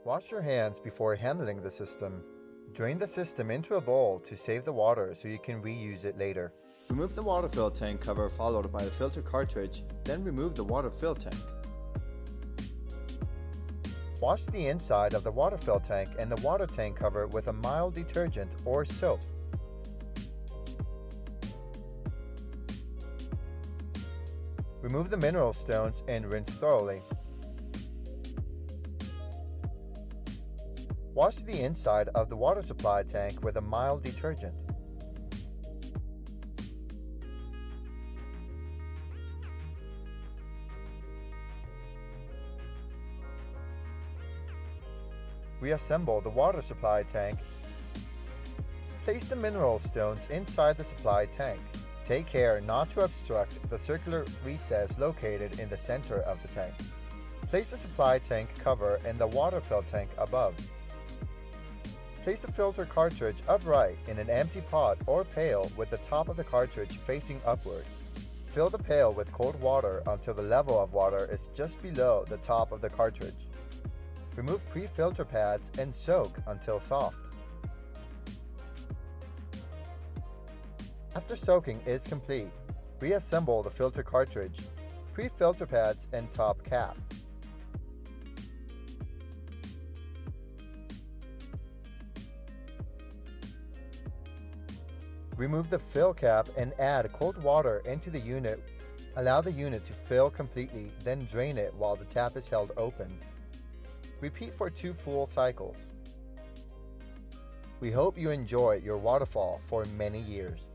Wash your hands before handling the system. Drain the system into a bowl to save the water so you can reuse it later. Remove the water fill tank cover followed by the filter cartridge, then remove the water fill tank. Wash the inside of the water fill tank and the water tank cover with a mild detergent or soap. Remove the mineral stones and rinse thoroughly. Wash the inside of the water supply tank with a mild detergent. Reassemble the water supply tank. Place the mineral stones inside the supply tank. Take care not to obstruct the circular recess located in the center of the tank. Place the supply tank cover in the water fill tank above. Place the filter cartridge upright in an empty pot or pail with the top of the cartridge facing upward. Fill the pail with cold water until the level of water is just below the top of the cartridge. Remove pre-filter pads and soak until soft. After soaking is complete, reassemble the filter cartridge, pre-filter pads and top cap. Remove the fill cap and add cold water into the unit. Allow the unit to fill completely, then drain it while the tap is held open. Repeat for 2 full cycles. We hope you enjoy your waterfall for many years.